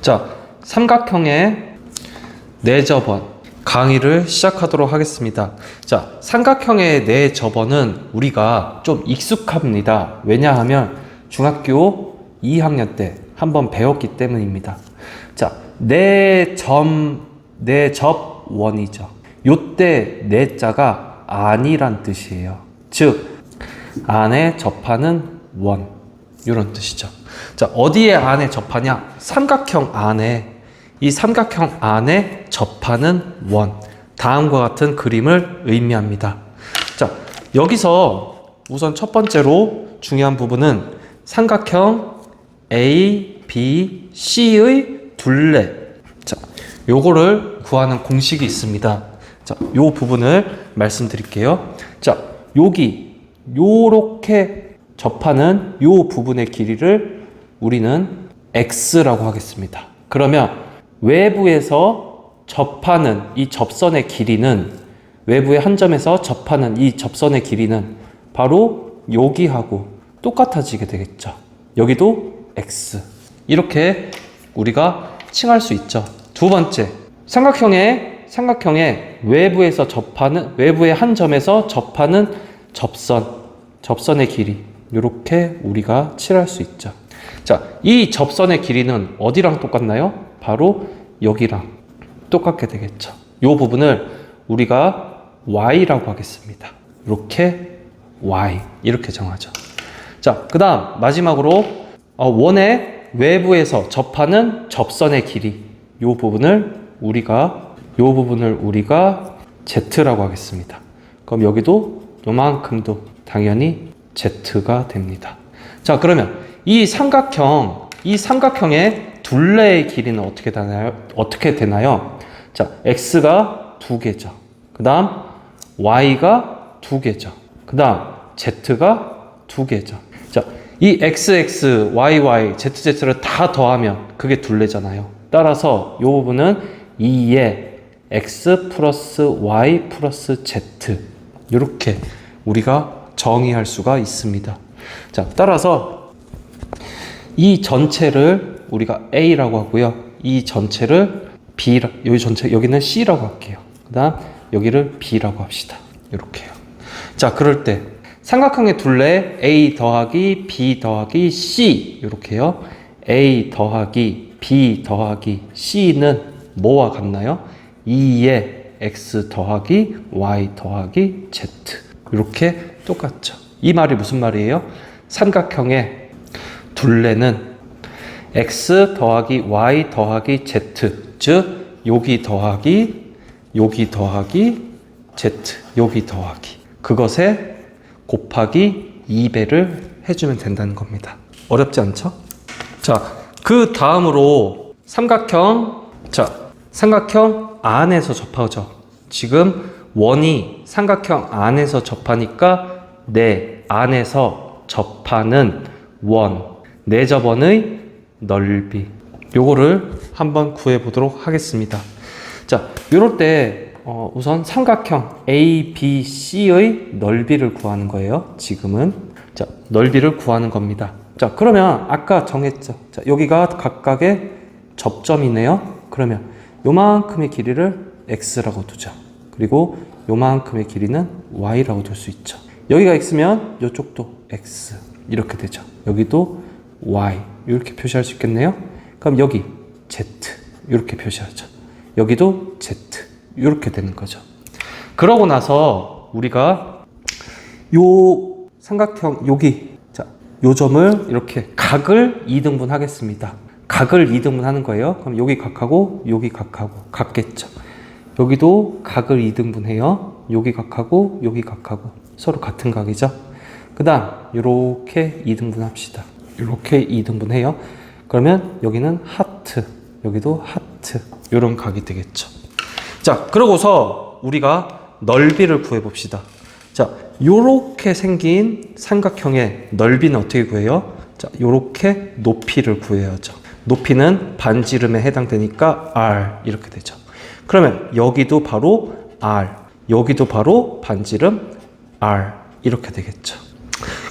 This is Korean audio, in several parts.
자, 삼각형의 내접원 강의를 시작하도록 하겠습니다. 자, 삼각형의 내접원은 우리가 좀 익숙합니다. 왜냐하면 중학교 2학년 때 한번 배웠기 때문입니다. 자, 내접원이죠. 요때 내자가 안이란 뜻이에요. 즉, 안에 접하는 원, 이런 뜻이죠. 자, 어디에 안에 접하냐? 삼각형 안에, 이 삼각형 안에 접하는 원, 다음과 같은 그림을 의미합니다. 자, 여기서 우선 첫 번째로 중요한 부분은 삼각형 A, B, C의 둘레. 자, 요거를 구하는 공식이 있습니다. 자, 요 부분을 말씀드릴게요. 자, 여기 요렇게 접하는 요 부분의 길이를 우리는 X라고 하겠습니다. 그러면 외부에서 접하는 이 접선의 길이는, 외부의 한 점에서 접하는 이 접선의 길이는 바로 여기하고 똑같아지게 되겠죠. 여기도 X. 이렇게 우리가 칭할 수 있죠. 두 번째, 삼각형의 외부에서 접하는, 외부의 한 점에서 접하는 접선의 길이, 이렇게 우리가 칠할 수 있죠. 자, 이 접선의 길이는 어디랑 똑같나요? 바로 여기랑 똑같게 되겠죠. 이 부분을 우리가 Y라고 하겠습니다. 이렇게 Y, 이렇게 정하죠. 자, 그 다음 마지막으로 원의 외부에서 접하는 접선의 길이, 이 부분을 우리가 Z라고 하겠습니다. 그럼 여기도 요만큼도 당연히 Z가 됩니다. 자, 그러면 이 삼각형의 둘레의 길이는 어떻게 되나요? 자, X가 2개죠. 그 다음 Y가 2개죠. 그 다음 Z가 2개죠. 자, 이 XX, YY, ZZ를 다 더하면 그게 둘레잖아요. 따라서 이 부분은 2의 X 플러스 Y 플러스 Z, 이렇게 우리가 정의할 수가 있습니다. 자, 따라서 이 전체를 우리가 A라고 하고요. 이 전체를 여기는 C라고 할게요. 그 다음 여기를 B라고 합시다. 이렇게요. 자, 그럴 때 삼각형의 둘레 A 더하기 B 더하기 C, 이렇게요. A 더하기 B 더하기 C는 뭐와 같나요? 2의 X 더하기 Y 더하기 Z, 이렇게 똑같죠. 이 말이 무슨 말이에요? 삼각형의 둘레는 X 더하기 Y 더하기 Z, 즉 여기 더하기 Z, 여기 더하기, 그것에 곱하기 2배를 해주면 된다는 겁니다. 어렵지 않죠? 자, 그 다음으로 삼각형 안에서 접하죠. 지금 원이 삼각형 안에서 접하니까 내 안에서 접하는 원, 내접원의 넓이, 요거를 한번 구해 보도록 하겠습니다. 자, 요럴 때 우선 삼각형 A, B, C의 넓이를 구하는 거예요. 지금은. 자, 넓이를 구하는 겁니다. 자, 그러면 아까 정했죠. 자, 여기가 각각의 접점이네요. 그러면 요만큼의 길이를 X라고 두죠. 그리고 요만큼의 길이는 Y라고 둘 수 있죠. 여기가 X면 이쪽도 X, 이렇게 되죠. 여기도 Y, 이렇게 표시할 수 있겠네요. 그럼 여기 Z, 이렇게 표시하죠. 여기도 Z, 이렇게 되는 거죠. 그러고 나서 우리가 요 삼각형 여기, 자, 요 점을 이렇게 각을 2등분 하겠습니다. 각을 2등분 하는 거예요. 그럼 여기 각하고 여기 각하고 같겠죠. 여기도 각을 2등분 해요. 여기 각하고 여기 각하고 서로 같은 각이죠. 그 다음 이렇게 2등분 합시다. 이렇게 2등분 해요. 그러면 여기는 하트, 여기도 하트, 이런 각이 되겠죠. 자, 그러고서 우리가 넓이를 구해 봅시다. 자, 요렇게 생긴 삼각형의 넓이는 어떻게 구해요? 자, 요렇게 높이를 구해야죠. 높이는 반지름에 해당되니까 R, 이렇게 되죠. 그러면 여기도 바로 R, 여기도 바로 반지름 R, 이렇게 되겠죠.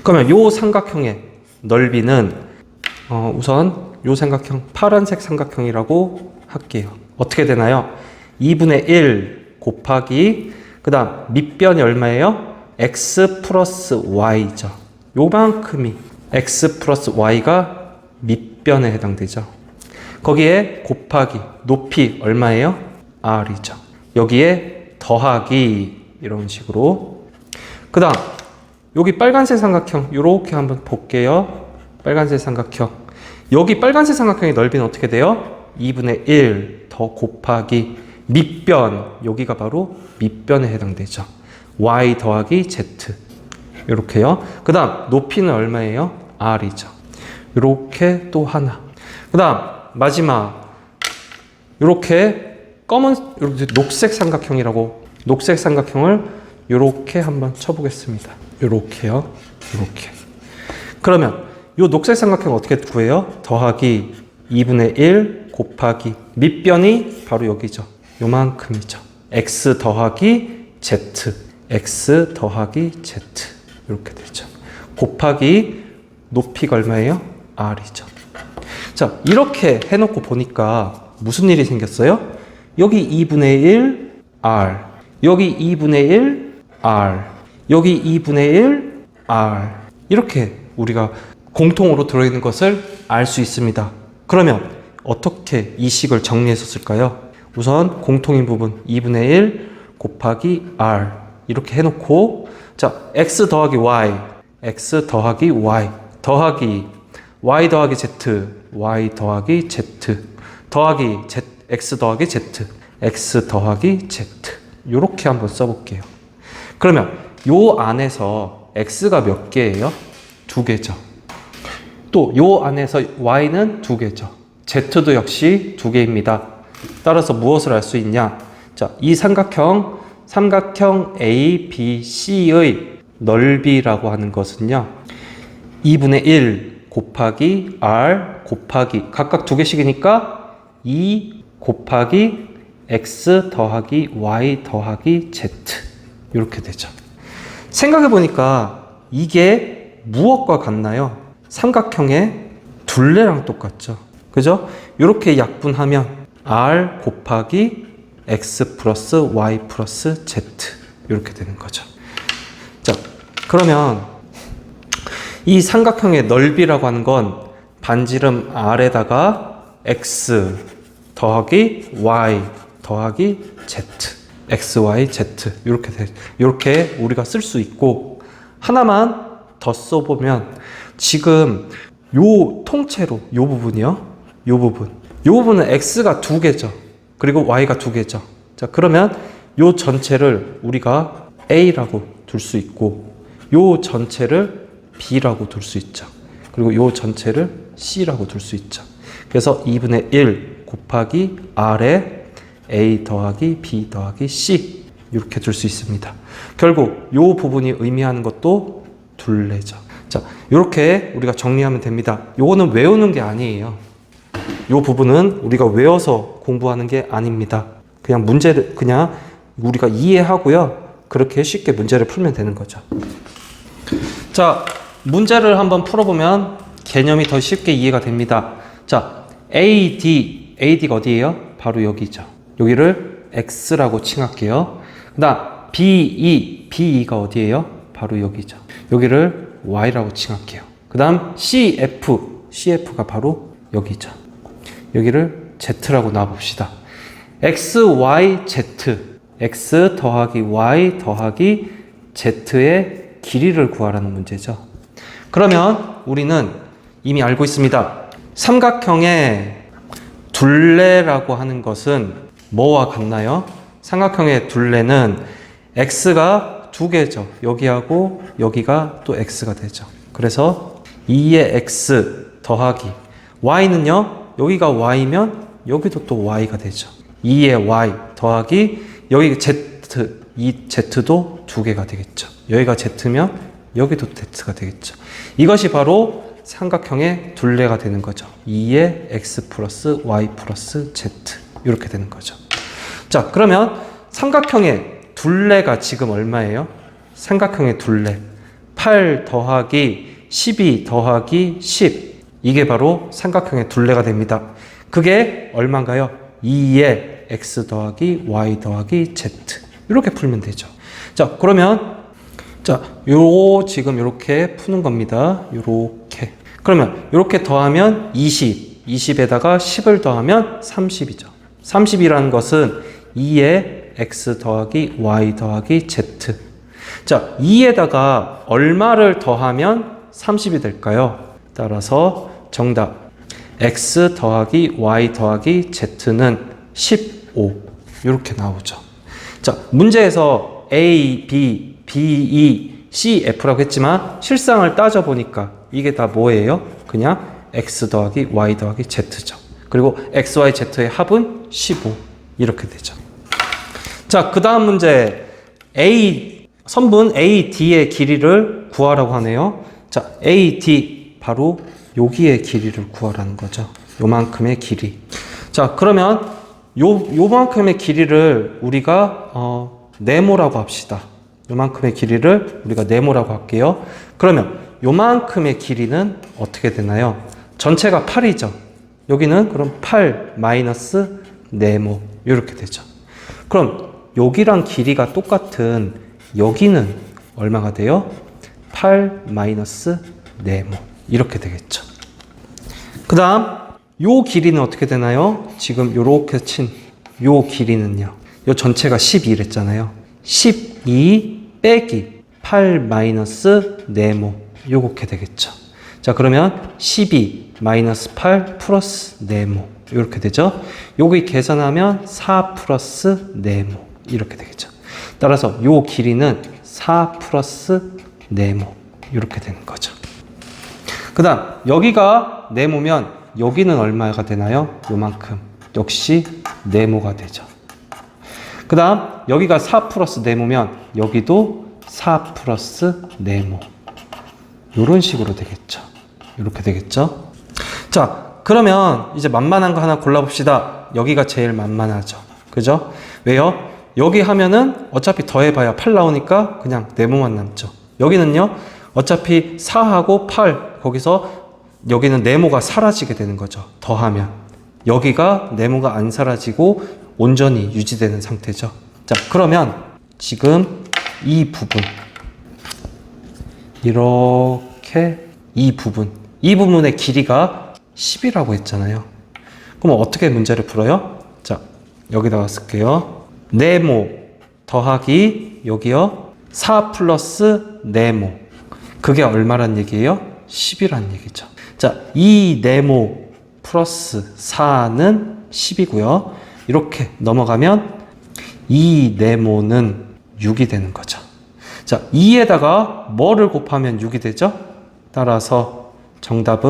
그러면 요 삼각형의 넓이는 우선 요 삼각형 파란색 삼각형이라고 할게요. 어떻게 되나요? 2분의 1 곱하기 그 다음 밑변이 얼마예요? x 플러스 y죠. 요만큼이 x 플러스 y가 밑변에 해당되죠. 거기에 곱하기 높이 얼마예요? r이죠. 여기에 더하기 이런 식으로. 그 다음 여기 빨간색 삼각형 요렇게 한번 볼게요. 빨간색 삼각형 여기 빨간색 삼각형의 넓이는 어떻게 돼요? 2분의 1 더 곱하기 밑변 여기가 바로 밑변에 해당되죠. y 더하기 z 이렇게요. 그 다음 높이는 얼마예요? r이죠. 이렇게 또 하나. 그 다음 마지막 이렇게 검은 이렇게 녹색 삼각형이라고 녹색 삼각형을 이렇게 한번 쳐보겠습니다. 이렇게요. 이렇게. 그러면 이 녹색 삼각형 어떻게 구해요? 더하기 2분의 1 곱하기 밑변이 바로 여기죠. 요만큼이죠. x 더하기 z x 더하기 z 이렇게 되죠. 곱하기 높이가 얼마예요? r이죠. 자, 이렇게 해놓고 보니까 무슨 일이 생겼어요? 여기 2분의 1 r 여기 2분의 1 r 여기 2분의 1 r 이렇게 우리가 공통으로 들어있는 것을 알 수 있습니다. 그러면 어떻게 이 식을 정리해서 쓸까요? 우선 공통인 부분 2분의 1 곱하기 r 이렇게 해놓고 자 x 더하기 y x 더하기 y 더하기 y 더하기 z y 더하기 z 더하기 z x 더하기 z x 더하기 z 이렇게 한번 써볼게요. 그러면 요 안에서 x가 몇 개예요? 2개죠. 또 요 안에서 y는 2개죠. z도 역시 2개입니다. 따라서 무엇을 알 수 있냐? 자, 이 삼각형 ABC의 넓이라고 하는 것은요. 2분의 1 곱하기 R 곱하기 각각 2개씩이니까 2 곱하기 X 더하기 Y 더하기 Z 이렇게 되죠. 생각해보니까 이게 무엇과 같나요? 삼각형의 둘레랑 똑같죠. 그죠? 이렇게 약분하면 R 곱하기 X 플러스 Y 플러스 Z 이렇게 되는 거죠. 자, 그러면 이 삼각형의 넓이라고 하는 건 반지름 R에다가 X 더하기 Y 더하기 Z X, Y, Z 이렇게 우리가 쓸 수 있고 하나만 더 써보면 지금 요 통째로 요 부분이요. 요 부분은 X가 2개죠. 그리고 Y가 2개죠. 자, 그러면 요 전체를 우리가 A라고 둘 수 있고 요 전체를 B라고 둘 수 있죠. 그리고 요 전체를 C라고 둘 수 있죠. 그래서 2분의 1 곱하기 R에 A 더하기 B 더하기 C 이렇게 둘 수 있습니다. 결국 요 부분이 의미하는 것도 둘레죠. 자, 이렇게 우리가 정리하면 됩니다. 요거는 외우는 게 아니에요. 요 부분은 우리가 외워서 공부하는 게 아닙니다. 그냥 문제를 그냥 우리가 이해하고요. 그렇게 쉽게 문제를 풀면 되는 거죠. 자, 문제를 한번 풀어보면 개념이 더 쉽게 이해가 됩니다. 자, AD가 어디예요? 바로 여기죠. 여기를 X라고 칭할게요. 그 다음 BE가 어디예요? 바로 여기죠. 여기를 Y라고 칭할게요. 그 다음 CF가 바로 여기죠. 여기를 Z라고 놔봅시다. X, Y, Z X 더하기 Y 더하기 Z의 길이를 구하라는 문제죠. 그러면 우리는 이미 알고 있습니다. 삼각형의 둘레라고 하는 것은 뭐와 같나요? 삼각형의 둘레는 X가 2개죠. 여기하고 여기가 또 X가 되죠. 그래서 2의 X 더하기 Y는요. 여기가 Y면 여기도 또 Y가 되죠. 2의 Y 더하기 여기 Z, 이 Z도 2개가 되겠죠. 여기가 Z면 여기도 Z가 되겠죠. 이것이 바로 삼각형의 둘레가 되는 거죠. 2의 X 플러스 Y 플러스 Z 이렇게 되는 거죠. 자, 그러면 삼각형의 둘레가 지금 얼마예요? 삼각형의 둘레 8 더하기 12 더하기 10 이게 바로 삼각형의 둘레가 됩니다. 그게 얼마인가요? 2의 x 더하기 y 더하기 z. 이렇게 풀면 되죠. 자, 그러면 자, 지금 이렇게 푸는 겁니다. 요렇게. 그러면 이렇게 더하면 20, 20에다가 10을 더하면 30이죠. 30이라는 것은 2의 x 더하기 y 더하기 z. 자, 2에다가 얼마를 더하면 30이 될까요? 따라서 정답 x 더하기 y 더하기 z는 15 이렇게 나오죠. 자, 문제에서 A, B, B, E, C, F라고 했지만 실상을 따져보니까 이게 다 뭐예요? 그냥 x 더하기 y 더하기 z죠. 그리고 x, y, z의 합은 15 이렇게 되죠. 자, 그 다음 문제 선분 AD의 길이를 구하라고 하네요. 자, AD 바로 여기의 길이를 구하라는 거죠. 요만큼의 길이. 자, 그러면 요만큼의 길이를 우리가 네모라고 합시다. 요만큼의 길이를 우리가 네모라고 할게요. 그러면 요만큼의 길이는 어떻게 되나요? 전체가 8이죠. 여기는 그럼 8 마이너스 네모 이렇게 되죠. 그럼 여기랑 길이가 똑같은 여기는 얼마가 돼요? 8 마이너스 네모 이렇게 되겠죠. 그 다음 요 길이는 어떻게 되나요? 지금 요렇게 친 요 길이는요. 요 전체가 12랬잖아요. 12 빼기 8 마이너스 네모 요렇게 되겠죠. 자, 그러면 12 마이너스 8 플러스 네모 이렇게 되죠. 여기 계산하면 4 플러스 네모 이렇게 되겠죠. 따라서 요 길이는 4 플러스 네모 이렇게 되는 거죠. 그 다음 여기가 네모면 여기는 얼마가 되나요? 요만큼. 역시 네모가 되죠. 그 다음 여기가 4 플러스 네모면 여기도 4 플러스 네모 이런 식으로 되겠죠. 이렇게 되겠죠. 자, 그러면 이제 만만한 거 하나 골라봅시다. 여기가 제일 만만하죠. 그죠? 왜요? 여기 하면은 어차피 더해봐야 8 나오니까 그냥 네모만 남죠. 여기는요, 어차피 4하고 8, 거기서 여기는 네모가 사라지게 되는 거죠. 더하면. 여기가 네모가 안 사라지고 온전히 유지되는 상태죠. 자, 그러면 지금 이 부분, 이렇게 이 부분의 길이가 10이라고 했잖아요. 그럼 어떻게 문제를 풀어요? 자, 여기다가 쓸게요. 네모 더하기 여기요 4 플러스 네모, 그게 얼마란 얘기예요? 10이란 얘기죠. 자, 이 네모 플러스 4는 10이고요. 이렇게 넘어가면 이 네모는 6이 되는 거죠. 자, 2에다가 뭐를 곱하면 6이 되죠? 따라서 정답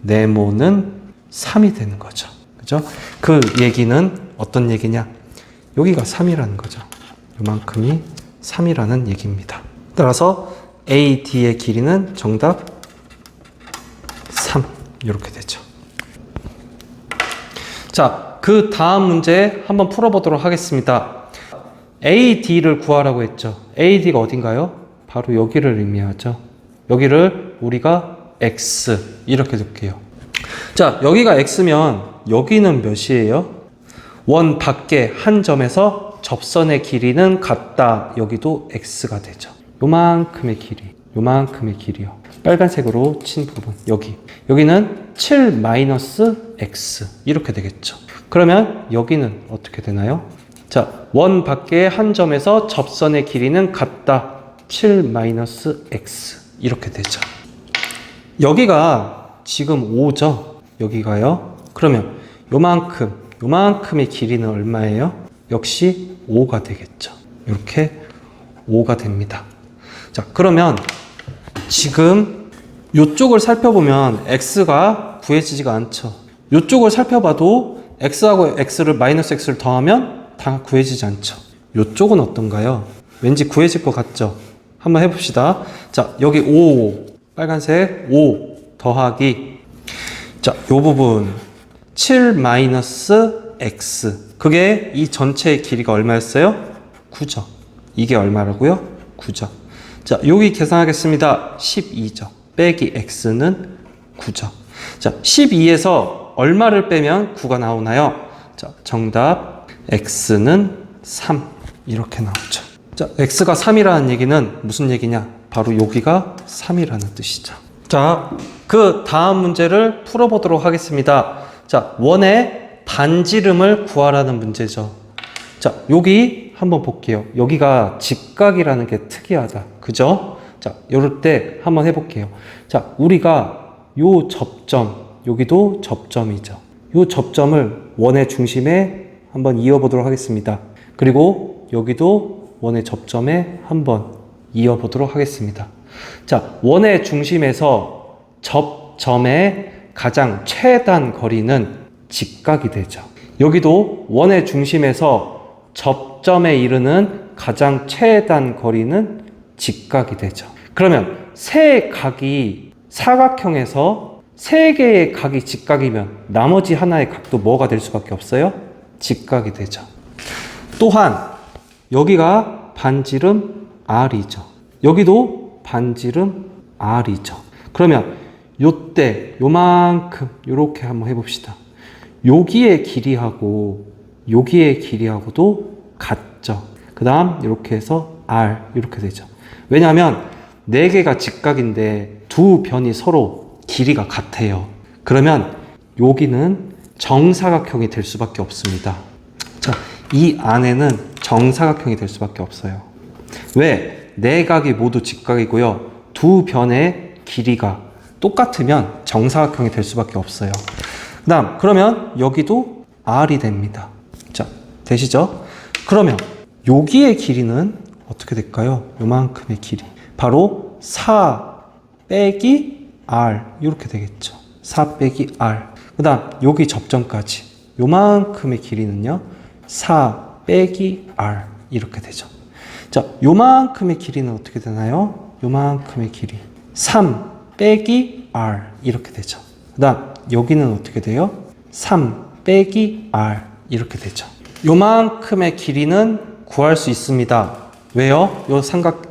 네모는 3이 되는 거죠. 그죠? 그 얘기는 어떤 얘기냐? 여기가 3이라는 거죠. 요만큼이 3이라는 얘기입니다. 따라서 AD의 길이는 정답 3 이렇게 되죠. 자, 그 다음 문제 한번 풀어보도록 하겠습니다. AD를 구하라고 했죠. AD가 어딘가요? 바로 여기를 의미하죠. 여기를 우리가 X 이렇게 둘게요. 자, 여기가 X면 여기는 몇이에요? 원 밖에 한 점에서 접선의 길이는 같다. 여기도 X가 되죠. 요만큼의 길이요. 빨간색으로 친 부분, 여기는 7 마이너스 X 이렇게 되겠죠. 그러면 여기는 어떻게 되나요? 자, 원 밖에 한 점에서 접선의 길이는 같다. 7 마이너스 X 이렇게 되죠. 여기가 지금 5죠. 여기가요. 그러면 요만큼의 길이는 얼마예요? 역시 5가 되겠죠. 이렇게 5가 됩니다. 자, 그러면 지금 이쪽을 살펴보면 x가 구해지지가 않죠. 이쪽을 살펴봐도 x하고 x를 마이너스 x를 더하면 다 구해지지 않죠. 이쪽은 어떤가요? 왠지 구해질 것 같죠? 한번 해봅시다. 자, 여기 5, 빨간색 5 더하기, 자, 요 부분 7 마이너스 x, 그게 이 전체의 길이가 얼마였어요? 9죠. 이게 얼마라고요? 9죠. 자, 여기 계산하겠습니다. 12죠. 빼기 x는 9죠. 자, 12에서 얼마를 빼면 9가 나오나요? 자, 정답 x는 3 이렇게 나오죠. 자, x가 3이라는 얘기는 무슨 얘기냐? 바로 여기가 3이라는 뜻이죠. 자, 그 다음 문제를 풀어보도록 하겠습니다. 자, 원의 반지름을 구하라는 문제죠. 자, 여기 한번 볼게요. 여기가 직각이라는 게 특이하다. 그죠? 자, 이럴 때 한번 해볼게요. 자, 우리가 요 접점, 여기도 접점이죠. 요 접점을 원의 중심에 한번 이어보도록 하겠습니다. 그리고 여기도 원의 접점에 한번 이어보도록 하겠습니다. 자, 원의 중심에서 접점의 가장 최단 거리는 직각이 되죠. 여기도 원의 중심에서 접점에 이르는 가장 최단 거리는 직각이 되죠. 그러면 세 각이 사각형에서 세 개의 각이 직각이면 나머지 하나의 각도 뭐가 될 수밖에 없어요? 직각이 되죠. 또한 여기가 반지름 R이죠. 여기도 반지름 R이죠. 그러면 요때 요만큼 요렇게 한번 해봅시다. 여기의 길이하고 여기의 길이하고도 같죠. 그 다음 이렇게 해서 R 이렇게 되죠. 왜냐하면 네 개가 직각인데 두 변이 서로 길이가 같아요. 그러면 여기는 정사각형이 될 수밖에 없습니다. 자, 이 안에는 정사각형이 될 수밖에 없어요. 왜? 네 각이 모두 직각이고요. 두 변의 길이가 똑같으면 정사각형이 될 수밖에 없어요. 그 다음, 그러면 여기도 R이 됩니다. 자, 되시죠? 그러면 여기의 길이는 어떻게 될까요? 요만큼의 길이. 바로 4 빼기 R. 이렇게 되겠죠. 4 빼기 R. 그 다음, 여기 접점까지. 요만큼의 길이는요. 4 빼기 R. 이렇게 되죠. 자, 요만큼의 길이는 어떻게 되나요? 요만큼의 길이. 3 빼기 R. 이렇게 되죠. 그 다음, 여기는 어떻게 돼요? 3 빼기 R. 이렇게 되죠. 요만큼의 길이는 구할 수 있습니다. 왜요?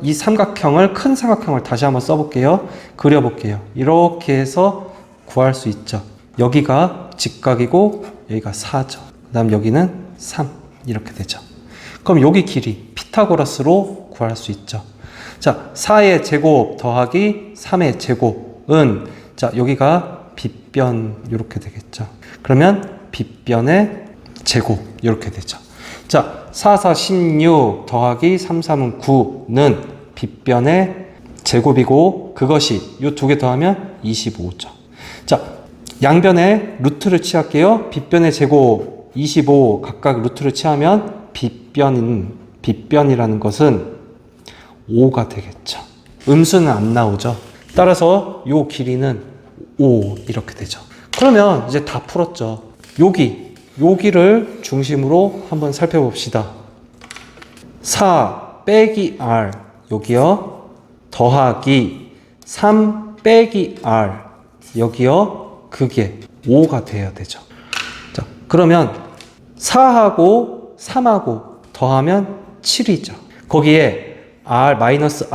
이 삼각형을, 큰 삼각형을 다시 한번 써볼게요. 그려볼게요. 이렇게 해서 구할 수 있죠. 여기가 직각이고, 여기가 4죠. 그 다음 여기는 3. 이렇게 되죠. 그럼 여기 길이 피타고라스로 구할 수 있죠. 자, 4의 제곱 더하기 3의 제곱은, 자, 여기가 빗변, 이렇게 되겠죠. 그러면 빗변의 제곱, 이렇게 되죠. 자, 4, 4, 16 더하기 3, 3은 9는 빗변의 제곱이고, 그것이 이 두 개 더하면 25죠. 자, 양변의 루트를 취할게요. 빗변의 제곱 25 각각 루트를 취하면 빗변이라는 것은 5가 되겠죠. 음수는 안 나오죠. 따라서 요 길이는 5 이렇게 되죠. 그러면 이제 다 풀었죠. 여기를 중심으로 한번 살펴봅시다. 4 빼기 R 여기요. 더하기 3 빼기 R 여기요. 그게 5가 돼야 되죠. 자, 그러면 4하고 3하고 더하면 7이죠. 거기에 R, 마이너스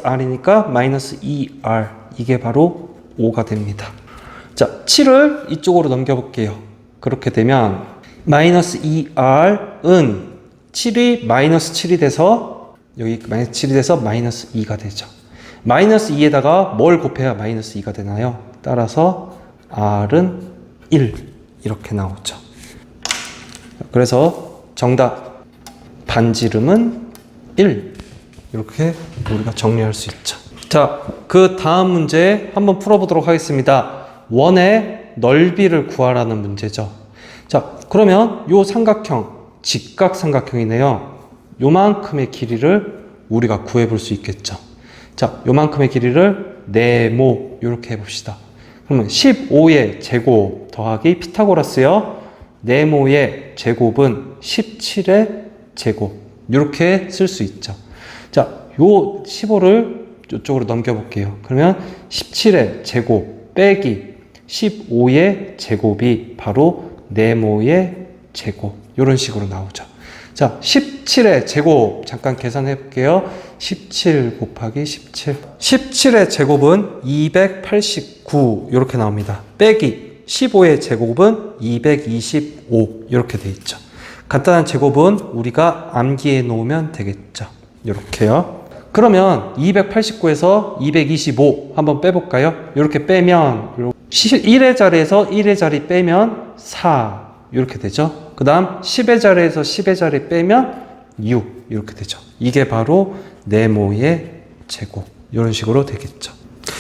R이니까 마이너스 2R. 이게 바로 5가 됩니다. 자, 7을 이쪽으로 넘겨볼게요. 그렇게 되면 마이너스 2R은 7이 마이너스 7이 돼서 여기 마이너스 7이 돼서 마이너스 2가 되죠. 마이너스 2에다가 뭘 곱해야 마이너스 2가 되나요? 따라서 R은 1 이렇게 나오죠. 그래서 정답 반지름은 1 이렇게 우리가 정리할 수 있죠. 자, 그 다음 문제 한번 풀어보도록 하겠습니다. 원의 넓이를 구하라는 문제죠. 자, 그러면 요 삼각형 직각 삼각형이네요. 요만큼의 길이를 우리가 구해볼 수 있겠죠. 자, 요만큼의 길이를 네모 이렇게 해봅시다. 그러면 15의 제곱 더하기 피타고라스요. 네모의 제곱은 17의 제곱 이렇게 쓸 수 있죠. 자, 요 15를 이쪽으로 넘겨볼게요. 그러면 17의 제곱 빼기 15의 제곱이 바로 네모의 제곱 이런 식으로 나오죠. 자, 17의 제곱 잠깐 계산해 볼게요. 17 곱하기 17. 17의 제곱은 289 이렇게 나옵니다. 빼기 15의 제곱은 225 이렇게 돼 있죠. 간단한 제곱은 우리가 암기해 놓으면 되겠죠. 이렇게요. 그러면 289에서 225 한번 빼볼까요? 이렇게 빼면 1의 자리에서 1의 자리 빼면 4 이렇게 되죠. 그 다음 10의 자리에서 10의 자리 빼면 6 이렇게 되죠. 이게 바로 네모의 제곱 이런 식으로 되겠죠.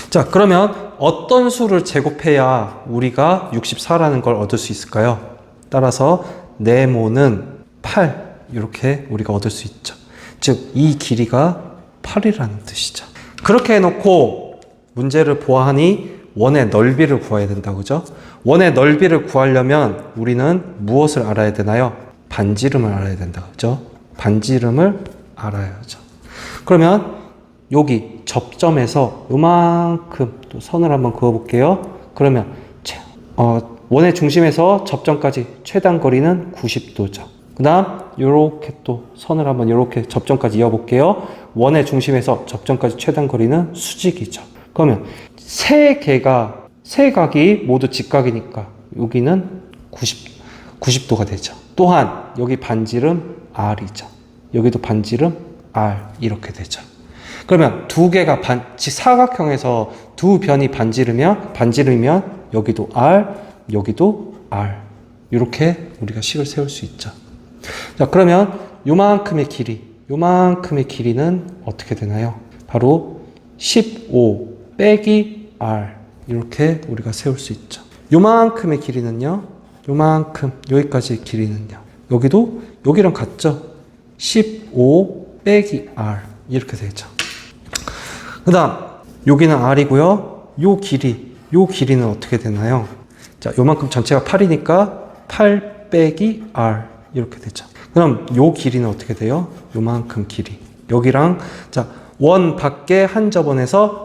자, 그러면 어떤 수를 제곱해야 우리가 64라는 걸 얻을 수 있을까요? 따라서 네모는 8 이렇게 우리가 얻을 수 있죠. 즉 이 길이가 8이라는 뜻이죠. 그렇게 해놓고 문제를 보아하니 원의 넓이를 구해야 된다, 그죠? 원의 넓이를 구하려면 우리는 무엇을 알아야 되나요? 반지름을 알아야 된다, 그죠? 반지름을 알아야죠. 그러면 여기 접점에서 요만큼 또 선을 한번 그어볼게요. 그러면 원의 중심에서 접점까지 최단 거리는 90도죠. 그 다음 요렇게 또 선을 한번 요렇게 접점까지 이어볼게요. 원의 중심에서 접점까지 최단 거리는 수직이죠. 그러면 세 각이 모두 직각이니까 여기는 90도가 되죠. 또한 여기 반지름 R이죠. 여기도 반지름 R 이렇게 되죠. 그러면 두 개가 사각형에서 두 변이 반지름이면 여기도 R, 여기도 R 이렇게 우리가 식을 세울 수 있죠. 자, 그러면 요만큼의 길이는 어떻게 되나요? 바로 15 빼기 R 이렇게 우리가 세울 수 있죠. 요만큼의 길이는요, 요만큼 여기까지의 길이는요, 여기랑 같죠? 15 빼기 R 이렇게 되죠. 그 다음 여기는 R이고요. 요 길이는 어떻게 되나요? 자, 요만큼 전체가 8이니까 8 빼기 R 이렇게 되죠. 그럼 요 길이는 어떻게 돼요? 요만큼 길이. 여기랑 자, 원 밖에 한 점에서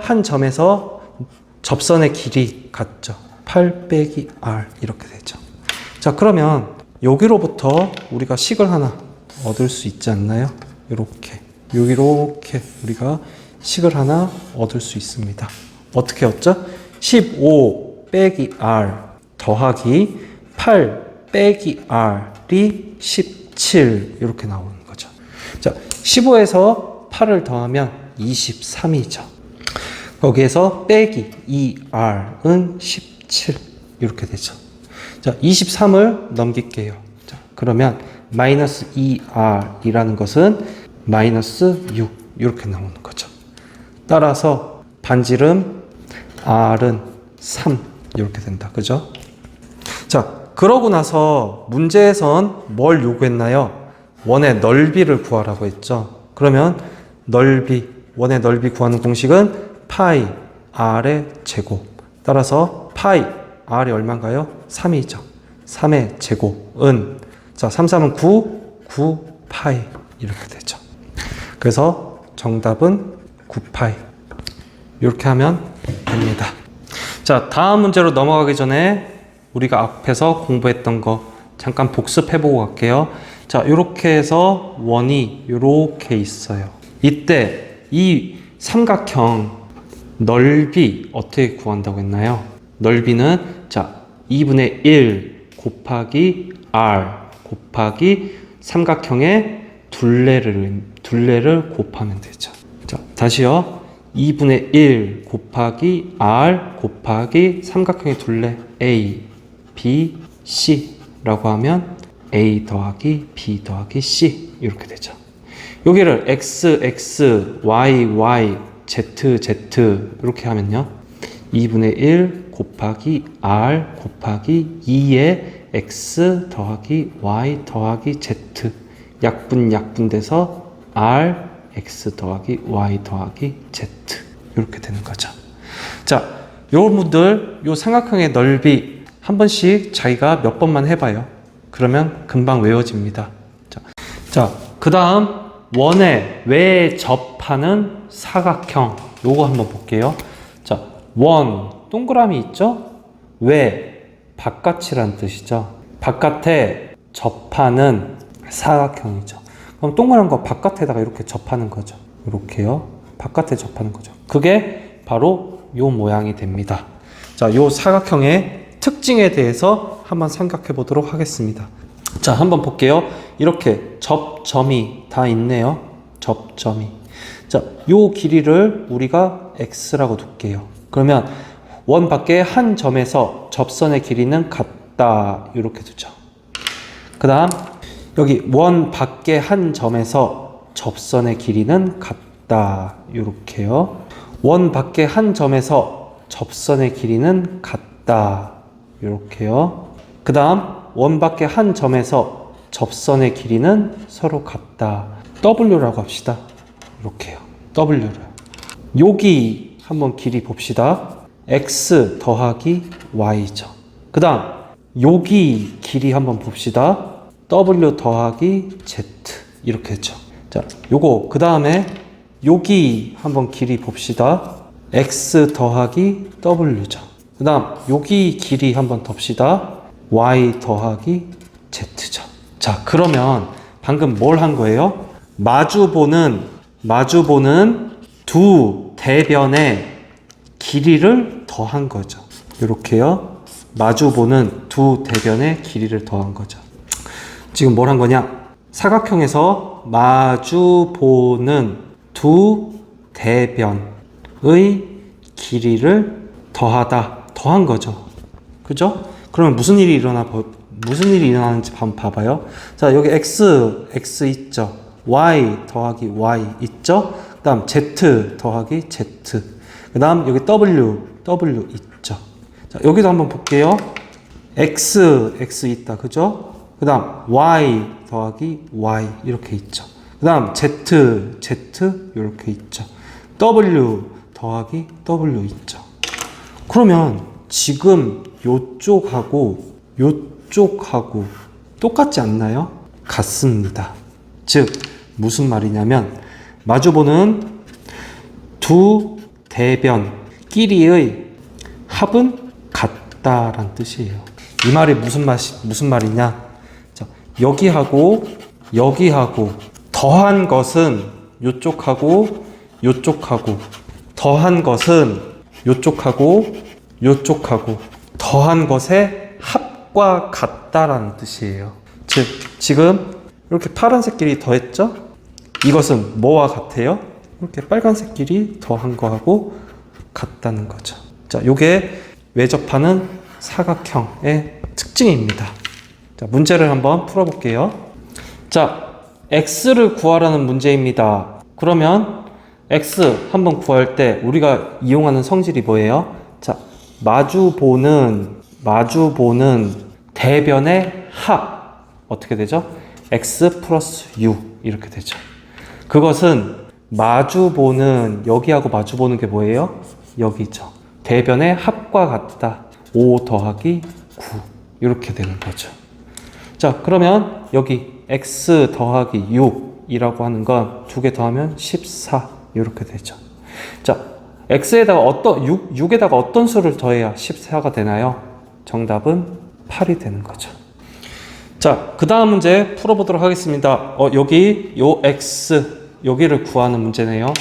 접선의 길이 같죠. 8 빼기 R 이렇게 되죠. 자, 그러면 여기로부터 우리가 식을 하나 얻을 수 있지 않나요? 이렇게 우리가 식을 하나 얻을 수 있습니다. 어떻게 얻죠? 15 빼기 R 더하기 8 빼기 R이 17 이렇게 나오는 거죠. 자, 15에서 8을 더하면 23이죠. 거기에서 빼기 2R은 17 이렇게 되죠. 자, 23을 넘길게요. 자, 그러면 마이너스 2R이라는 것은 마이너스 6 이렇게 나오는 거죠. 따라서 반지름 R은 3 이렇게 된다. 그죠? 자, 그러고 나서 문제에선 뭘 요구했나요? 원의 넓이를 구하라고 했죠. 그러면 원의 넓이 구하는 공식은 파이 R의 제곱. 따라서 파이 R이 얼마인가요? 3이죠. 3의 제곱은 자, 3, 3은 9 파이 이렇게 되죠. 그래서 정답은 9파이 이렇게 하면 됩니다. 자, 다음 문제로 넘어가기 전에 우리가 앞에서 공부했던 거 잠깐 복습해보고 갈게요. 자, 이렇게 해서 원이 이렇게 있어요. 이때 이 삼각형 넓이 어떻게 구한다고 했나요? 넓이는 자, 2분의 1 곱하기 R 곱하기 삼각형의 둘레를 곱하면 되죠. 자, 다시요. 2분의 1 곱하기 R 곱하기 삼각형의 둘레 A, B, C라고 하면 A 더하기 B 더하기 C 이렇게 되죠. 여기를 X, X, Y, Y, Z, Z 이렇게 하면요. 2분의 1 곱하기 R 곱하기 2의 X 더하기 Y 더하기 Z 약분돼서 R, X 더하기 Y 더하기 Z 이렇게 되는 거죠. 자, 여러분들 요 삼각형의 넓이 한 번씩 자기가 몇 번만 해봐요. 그러면 금방 외워집니다. 자, 그 다음 원에 왜 접하는 사각형 요거 한번 볼게요. 자, 원 동그라미 있죠? 왜 바깥이란 뜻이죠. 바깥에 접하는 사각형이죠. 그럼 동그란 거 바깥에다가 이렇게 접하는 거죠. 이렇게요. 바깥에 접하는 거죠. 그게 바로 요 모양이 됩니다. 자, 요 사각형의 특징에 대해서 한번 생각해 보도록 하겠습니다. 자, 한번 볼게요. 이렇게 접점이 다 있네요. 접점이. 자, 요 길이를 우리가 x라고 둘게요. 그러면 원 밖에 한 점에서 접선의 길이는 같다. 이렇게 두죠. 그 다음 여기 원 밖에 한 점에서 접선의 길이는 같다. 이렇게요. 원 밖에 한 점에서 접선의 길이는 같다. 이렇게요. 그 다음 원 밖에 한 점에서 접선의 길이는 서로 같다. W라고 합시다. 이렇게요. W를. 여기 한번 길이 봅시다. X 더하기 Y죠. 그 다음 여기 길이 한번 봅시다. W 더하기 Z. 이렇게 했죠. 자, 요거 그 다음에 여기 한번 길이 봅시다. X 더하기 W죠. 그 다음 여기 길이 한번 덥시다. Y 더하기 Z죠. 자, 그러면 방금 뭘 한 거예요? 마주보는 두 대변의 길이를 더한 거죠. 이렇게요. 마주보는 두 대변의 길이를 더한 거죠. 지금 뭘 한 거냐? 사각형에서 마주보는 두 대변의 길이를 더한 거죠. 그죠? 그러면 무슨 일이 일어나는지 한번 봐봐요. 자, 여기 x 있죠. y 더하기 y 있죠. 그 다음 z 더하기 z. 그 다음 여기 w 있죠. 자, 여기도 한번 볼게요. x 있다. 그죠? 그 다음 y 더하기 y 이렇게 있죠. 그 다음 z 이렇게 있죠. w 더하기 w 있죠. 그러면 지금 요쪽하고 똑같지 않나요? 같습니다. 즉 무슨 말이냐면 마주보는 두 대변끼리의 합은 같다란 뜻이에요. 이 말이 무슨 말이냐? 자, 여기하고 더한 것은 요쪽하고 더한 것은 요쪽하고 더한 것의 합과 같다라는 뜻이에요. 즉 지금 이렇게 파란색 길이 더했죠? 이것은 뭐와 같아요? 이렇게 빨간색 길이 더한 거하고 같다는 거죠. 자, 요게 외접하는 사각형의 특징입니다. 자, 문제를 한번 풀어볼게요. 자, x를 구하라는 문제입니다. 그러면 x 한번 구할 때 우리가 이용하는 성질이 뭐예요? 자, 마주보는 대변의 합 어떻게 되죠? x 플러스 u 이렇게 되죠. 그것은 여기하고 마주보는 게 뭐예요? 여기죠. 대변의 합과 같다. 5 더하기 9 이렇게 되는 거죠. 자, 그러면 여기 x 더하기 6이라고 하는 건 두 개 더하면 14 이렇게 되죠. 자, x에다가 6에다가 어떤 수를 더해야 14가 되나요? 정답은 8이 되는 거죠. 자, 그 다음 문제 풀어보도록 하겠습니다. 여기 요 x 여기를 구하는 문제네요.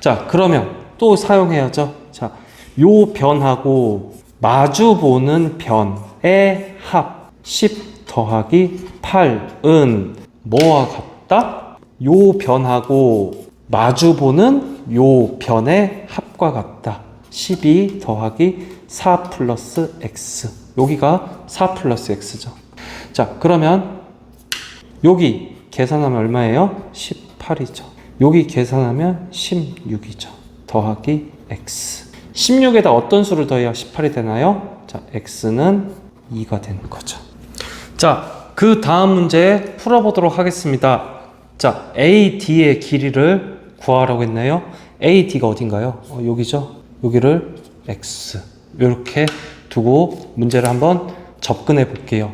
자, 그러면 또 사용해야죠. 자, 요 변하고 마주보는 변의 합 10 더하기 8은 뭐와 같다? 요 변하고 마주보는 요 변의 합과 같다. 12 더하기 4 플러스 x. 여기가 4 플러스 x죠. 자, 그러면 여기 계산하면 얼마예요? 18이죠. 여기 계산하면 16이죠. 더하기 x. 16에다 어떤 수를 더해야 18이 되나요? 자, x는 2가 되는 거죠. 자, 그 다음 문제 풀어보도록 하겠습니다. 자, AD의 길이를 구하라고 했나요? AD가 어딘가요? 여기죠. 여기를 x 이렇게 두고 문제를 한번 접근해 볼게요.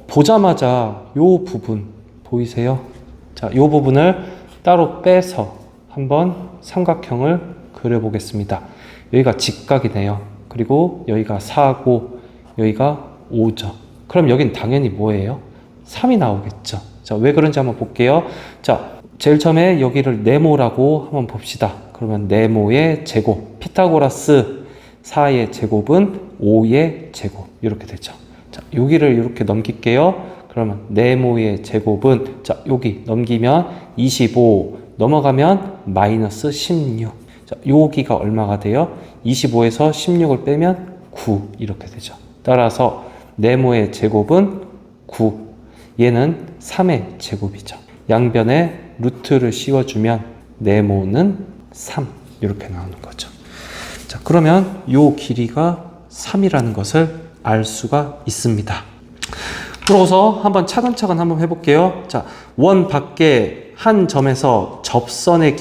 보자마자 요 부분 보이세요? 자, 요 부분을 따로 빼서 한번 삼각형을 그려보겠습니다. 여기가 직각이네요. 그리고 여기가 4고 여기가 5죠. 그럼 여긴 당연히 뭐예요? 3이 나오겠죠. 자, 왜 그런지 한번 볼게요. 자, 제일 처음에 여기를 네모라고 한번 봅시다. 그러면 네모의 제곱, 피타고라스 4의 제곱은 5의 제곱 이렇게 되죠. 자, 여기를 이렇게 넘길게요. 그러면 네모의 제곱은 자, 여기 넘기면 25 넘어가면 마이너스 16. 자, 여기가 얼마가 돼요? 25에서 16을 빼면 9 이렇게 되죠. 따라서 네모의 제곱은 9. 얘는 3의 제곱이죠. 양변에 루트를 씌워주면 네모는 3 이렇게 나오는 거죠. 자, 그러면 요 길이가 3이라는 것을 알 수가 있습니다. 그러고서 한번 차근차근 한번 해볼게요. 자, 원 밖에 한 점에서 접선의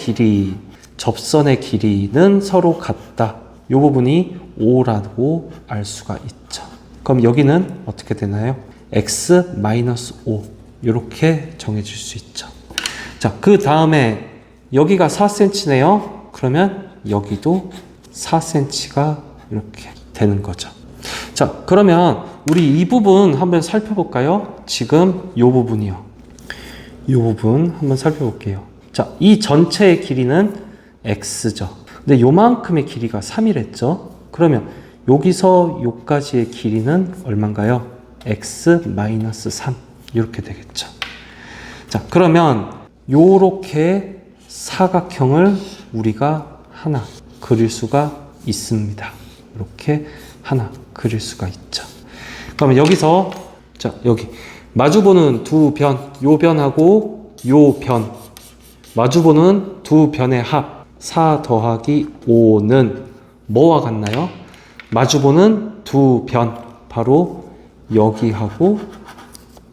길이는 서로 같다. 이 부분이 5라고 알 수가 있죠. 그럼 여기는 어떻게 되나요? x-5 이렇게 정해질 수 있죠. 자, 그 다음에 여기가 4cm네요. 그러면 여기도 4cm가 이렇게 되는 거죠. 자, 그러면 우리 이 부분 한번 살펴볼까요? 지금 이 부분이요. 이 부분 한번 살펴볼게요. 자, 이 전체의 길이는 x죠. 근데 요만큼의 길이가 3이랬죠. 그러면 여기서 요까지의 길이는 얼마인가요? x-3 이렇게 되겠죠. 자, 그러면 요렇게 사각형을 우리가 하나 그릴 수가 있습니다. 이렇게 하나 그릴 수가 있죠. 그러면 여기서 자, 여기 마주보는 두 변, 요 변하고 요 변, 마주보는 두 변의 합 4 더하기 5는 뭐와 같나요? 마주보는 두 변, 바로 여기하고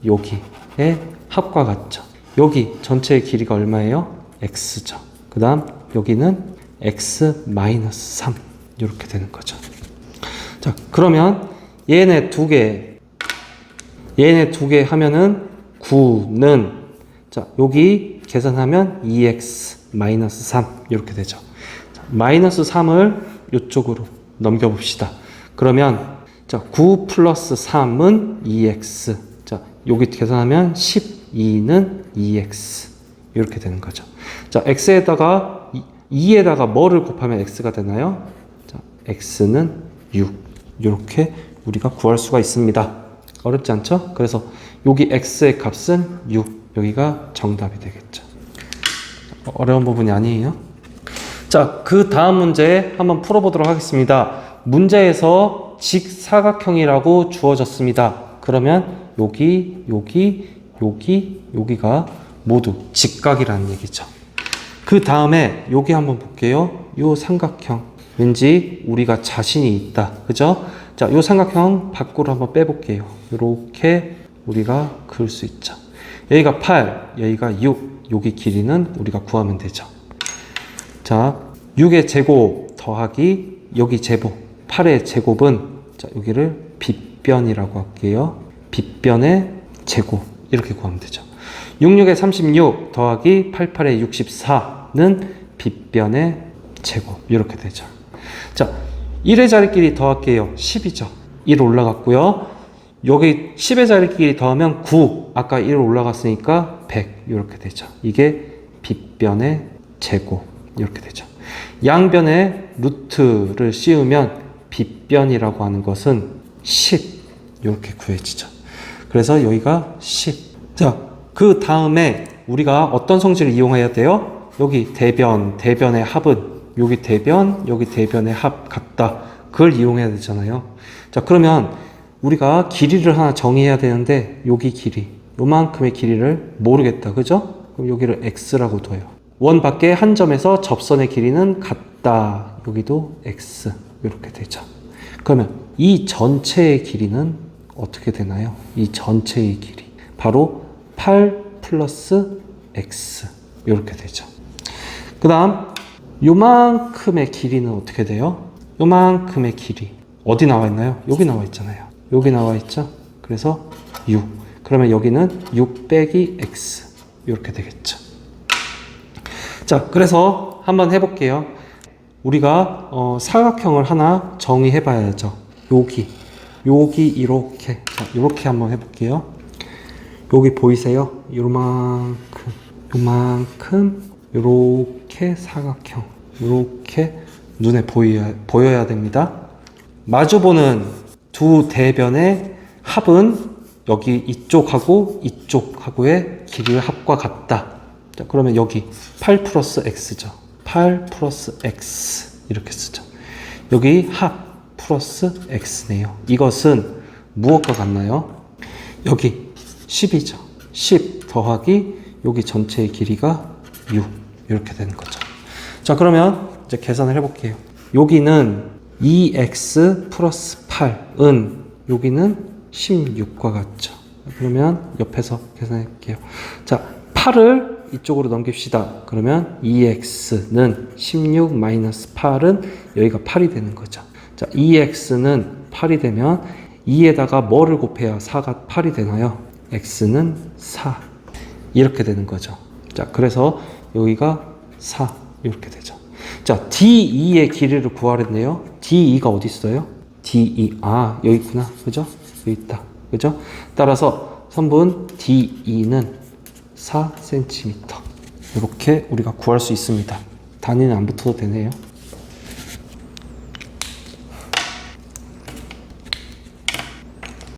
여기의 합과 같죠. 여기 전체의 길이가 얼마예요? x죠. 그 다음 여기는 x-3 이렇게 되는 거죠. 자, 그러면 얘네 두 개 하면은 9는 자, 여기 계산하면 2x-3 이렇게 되죠. 자, 마이너스 3을 이쪽으로 넘겨 봅시다. 그러면 자, 9 플러스 3은 2x. 자, 여기 계산하면 12는 2x. 이렇게 되는 거죠. 자, x에다가 2에다가 뭐를 곱하면 x가 되나요? 자, x는 6. 이렇게 우리가 구할 수가 있습니다. 어렵지 않죠? 그래서 여기 x의 값은 6. 여기가 정답이 되겠죠. 어려운 부분이 아니에요. 자, 그 다음 문제 한번 풀어보도록 하겠습니다. 문제에서 직사각형이라고 주어졌습니다. 그러면 여기가 모두 직각이라는 얘기죠. 그 다음에 여기 한번 볼게요. 요 삼각형 왠지 우리가 자신이 있다. 그죠? 자, 요 삼각형 밖으로 한번 빼볼게요. 이렇게 우리가 그을 수 있죠. 여기가 8, 여기가 6. 여기 길이는 우리가 구하면 되죠. 자, 6의 제곱 더하기 여기 제곱 8의 제곱은 자, 여기를 빗변이라고 할게요. 빗변의 제곱 이렇게 구하면 되죠. 66의 36 더하기 88의 64는 빗변의 제곱 이렇게 되죠. 자, 1의 자리끼리 더할게요. 10이죠. 1 올라갔고요. 여기 10의 자리끼리 더하면 9. 아까 1 올라갔으니까 100 이렇게 되죠. 이게 빗변의 제곱 이렇게 되죠. 양변에 루트를 씌우면 빗변이라고 하는 것은 10 이렇게 구해지죠. 그래서 여기가 10. 자, 그 다음에 우리가 어떤 성질을 이용해야 돼요? 여기 대변의 합은 여기 대변의 합 같다. 그걸 이용해야 되잖아요. 자, 그러면 우리가 길이를 하나 정의해야 되는데 여기 길이, 요만큼의 길이를 모르겠다. 그죠? 그럼 여기를 x라고 둬요. 원 밖에 한 점에서 접선의 길이는 같다. 여기도 x 이렇게 되죠. 그러면 이 전체의 길이는 어떻게 되나요? 이 전체의 길이 바로 8 플러스 x 이렇게 되죠. 그 다음 요만큼의 길이는 어떻게 돼요? 요만큼의 길이 어디 나와 있나요? 여기 나와 있잖아요. 여기 나와 있죠? 그래서 6. 그러면 여기는 6 빼기 x 이렇게 되겠죠. 자, 그래서 한번 해볼게요. 우리가 사각형을 하나 정의해 봐야죠. 여기 이렇게. 자, 이렇게 한번 해볼게요. 여기 보이세요? 요만큼 요렇게 사각형 요렇게 눈에 보여야 됩니다. 마주보는 두 대변의 합은 여기 이쪽하고 이쪽하고의 길이의 합과 같다. 자, 그러면 여기 8 플러스 x죠. 8 플러스 x 이렇게 쓰죠. 여기 합 플러스 x네요. 이것은 무엇과 같나요? 여기 10이죠. 10 더하기 여기 전체의 길이가 6 이렇게 되는 거죠. 자, 그러면 이제 계산을 해볼게요. 여기는 2x 플러스 8은 여기는 16과 같죠. 그러면 옆에서 계산할게요. 자, 8을 이쪽으로 넘깁시다. 그러면 2x는 16 마이너스 8은 여기가 8이 되는 거죠. 자, 2x는 8이 되면 2에다가 뭐를 곱해야 4가 8이 되나요? x는 4 이렇게 되는 거죠. 자, 그래서 여기가 4 이렇게 되죠. 자, D2의 길이를 구하랬네요. D2가 어디 있어요? D2 여기 있구나. 그죠? 여기 있다. 그죠? 따라서 선분 D2는 4cm 이렇게 우리가 구할 수 있습니다. 단위는 안 붙어도 되네요.